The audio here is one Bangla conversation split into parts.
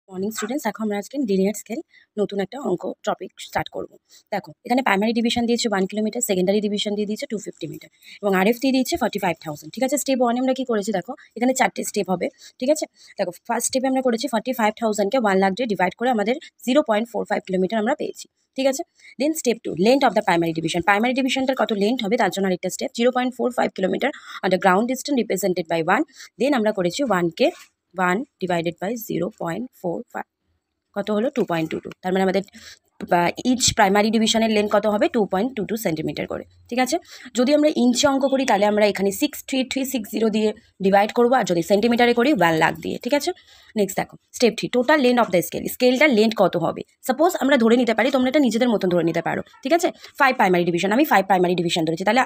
মর্নিং স্টুডেন্টস, দেখো আমরা আজকে লিনিয়ার স্কেল নতুন একটা অঙ্ক টপিক স্টার্ট করব। দেখো এখানে প্রাইমারি ডিভিশন দিয়েছে 1 কিলোমিটার, সেকেন্ডারি ডিভিশন দিয়ে দিয়েছে 250 মিটার এবং আরএফ দিয়ে দিয়েছে 45,000। ঠিক আছে, স্টেপ 1 আমরা কি করেছি দেখো, এখানে 4টে স্টেপ হবে। ঠিক আছে, দেখো ফার্স্ট স্টেপে আমরা করেছি 45,000কে 1 লাখ দিয়ে ডিভাইড করে আমাদের 0.45 কিলোমিটার আমরা পেয়েছি। ঠিক আছে, then step 2 length of the primary division. Primary ডিভিশনটার কত লেন্থ হবে তার জন্য আরেকটা step 0.45 kilometre on the ground distance represented by 1। Then আমরা করেছি 1কে 1 ডিভাইডেড বাই 0.45 কত হলো 2.22। তার মানে আমাদের ইচ প্রাইমারি ডিভিশনের লেন্থ কত হবে 2.22 সেন্টিমিটার করে। ঠিক আছে, যদি আমরা ইঞ্চে অঙ্ক করি তাহলে আমরা এখানে 63360 দিয়ে ডিভাইড করবো, আর যদি সেন্টিমিটারে করি 1 লাখ দিয়ে। ঠিক আছে, নেক্সট দেখো step 3 total length of the scale. স্কেলটার লেন্থ কত হবে সাপোজ আমরা ধরে নিতে পারি, তোমরা এটা নিজেদের মতন ধরে নিতে পারো। ঠিক আছে, 5 প্রাইমারি ডিভিশন, আমি 5 প্রাইমারি ডিভিশন ধরেছি, তাহলে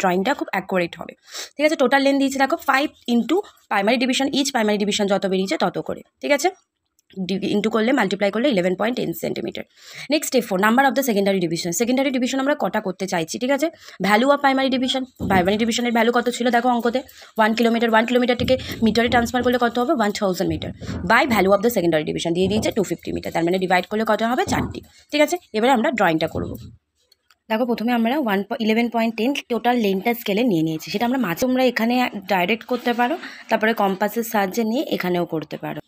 ড্রয়িংটা খুব অ্যাকুরেট হবে। ঠিক আছে, টোটাল লেন্থ দিয়েছে দেখো 5 into primary division, each primary division যত বেরিয়েছে তত করে। ঠিক আছে, ইন্টু করলে মাল্টিপ্লাই করলে 11.10 centimetre. Next step 4 number of the secondary division. Secondary division আমরা কটা করতে চাইছি। ঠিক আছে, value of primary division, primary ডিভিশনের ভ্যালু কত ছিল দেখো অঙ্কতে 1 কিলোমিটার। 1 কিলোমিটার থেকে মিটারে ট্রান্সফার করলে কত হবে 1000 metre by value of the secondary division দিয়ে দিয়েছে 250 মিটার, তার মানে ডিভাইড করলে কত হবে 4টি। ঠিক আছে, এবারে আমরা ড্রয়িংটা করব। দেখো প্রথমে আমরা 11.10 টোটাল লেন্থটা স্কেলে নিয়ে নিয়েছি, সেটা আমরা মাঝে তোমরা এখানে ডাইরেক্ট করতে পারো, তারপরে কম্পাসের সাহায্যে নিয়ে এখানেও করতে পারো।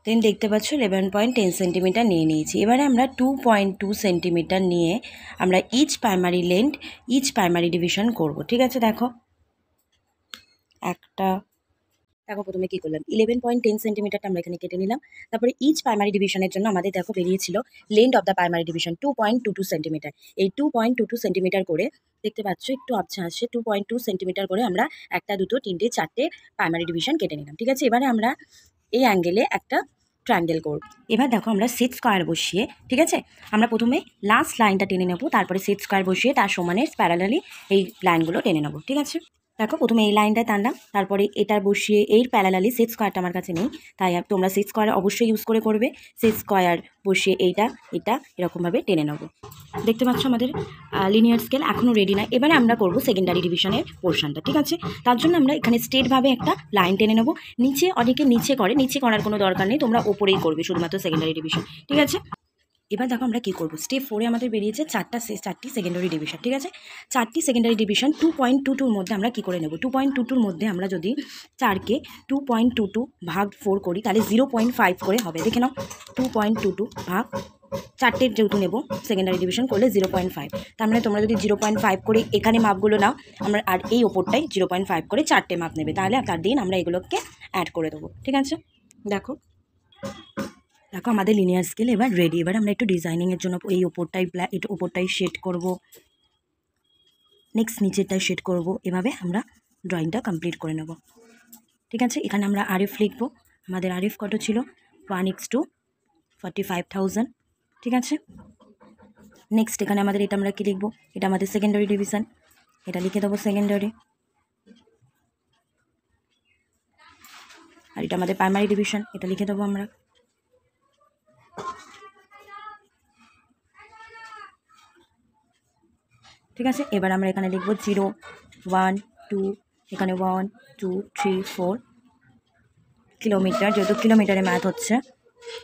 দেন দেখতে পাচ্ছ 11.10 সেন্টিমিটার নিয়ে নিয়েছি। এবারে আমরা 2.2 সেন্টিমিটার নিয়ে আমরা each primary length each primary division করব। ঠিক আছে, দেখো প্রথমে কি করলাম 11.10 সেন্টিমিটারটা আমরা এখানে কেটে নিলাম। তারপরে ইচ প্রাইমারি ডিভিশনের জন্য আমাদের দেখো বেরিয়েছিল length of the primary division 2.22 centimetre. এই 2.22 সেন্টিমিটার করে দেখতে পাচ্ছ একটু আবছা আসছে, 2.2 সেন্টিমিটার করে আমরা 1, 2, 3, 4টে প্রাইমারি ডিভিশন কেটে নিলাম। ঠিক আছে, এবারে আমরা এই অ্যাঙ্গেলে একটা ট্রায়াঙ্গেল করব। এবার দেখো আমরা সেট স্কোয়ার বসিয়ে, ঠিক আছে, আমরা প্রথমে লাস্ট লাইনটা টেনে নেবো, তারপরে সেট স্কোয়ার বসিয়ে তার সমানে প্যারালালি এই লাইনগুলো টেনে নেবো। ঠিক আছে, দেখো প্রথমে এই লাইনটা টানলাম, তারপরে এটার বসিয়ে এর প্যারালালি সেট স্কোয়ারটা আমার কাছে নেই, তাই তোমরা সেট স্কোয়ার অবশ্যই ইউজ করবে। সেট স্কোয়ার বসিয়ে এটা এরকমভাবে টেনে নেবো। দেখতে পাচ্ছ আমাদের লিনিয়ার স্কেল এখনও রেডি না। এবারে আমরা করব সেকেন্ডারি ডিভিশনের পোর্শনটা। ঠিক আছে, তার জন্য আমরা এখানে স্ট্রেটভাবে একটা লাইন টেনে নেবো। অনেকে নিচে করে, নিচে করার কোনো দরকার নেই, তোমরা ওপরেই করবে শুধুমাত্র সেকেন্ডারি ডিভিশন। ঠিক আছে, এবার দেখো আমরা কী করবো, স্টেপ 4 আমাদের বেরিয়েছে 4টি সেকেন্ডারি ডিভিশন। ঠিক আছে, 4টি সেকেন্ডারি ডিভিশন 2.22 মধ্যে আমরা কী করে নেব, 2.22 মধ্যে আমরা যদি 4কে 2.22 ভাগ 4 করি তাহলে 0.5 করে হবে। দেখে নাও 2.22 ভাগ 4টে যেহেতু নেব সেকেন্ডারি ডিভিশন করলে 0.5, তার মানে তোমরা যদি 0.5 করে এখানে মাপগুলো নাও, আমরা আর এই ওপরটাই 0.5 করে 4টে মাপ নেবে, তাহলে তার দিন আমরা এগুলোকে অ্যাড করে দেবো। ঠিক আছে, দেখো আমাদের লিনিয়ার স্কেল এবার রেডি। এবার আমরা একটু ডিজাইনিংয়ের জন্য এই ওপরটাই শেড করব, নেক্সট নিচেরটাই শেড করব, এভাবে আমরা ড্রয়িংটা কমপ্লিট করে নেব। ঠিক আছে, এখানে আমরা আরএফ লিখবো। আমাদের আরএফ কত ছিল 1:45,000। ঠিক আছে, নেক্সট এখানে আমাদের এটা আমরা কি লিখবো, এটা আমাদের সেকেন্ডারি ডিভিশন, এটা লিখে দেবো সেকেন্ডারি, আর এটা আমাদের প্রাইমারি ডিভিশন, এটা লিখে দেবো আমরা। ঠিক আছে, এবার আমরা এখানে লিখবো 0, 1, 2, এখানে 1, 2, 3, 4 কিলোমিটার, যেহেতু কিলোমিটারে ম্যাথ হচ্ছে।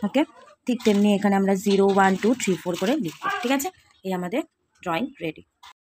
ওকে, ঠিক তেমনি এখানে আমরা 0, 1, 2, 3, 4 করে লিখবো। ঠিক আছে, এই আমাদের ড্রয়িং রেডি।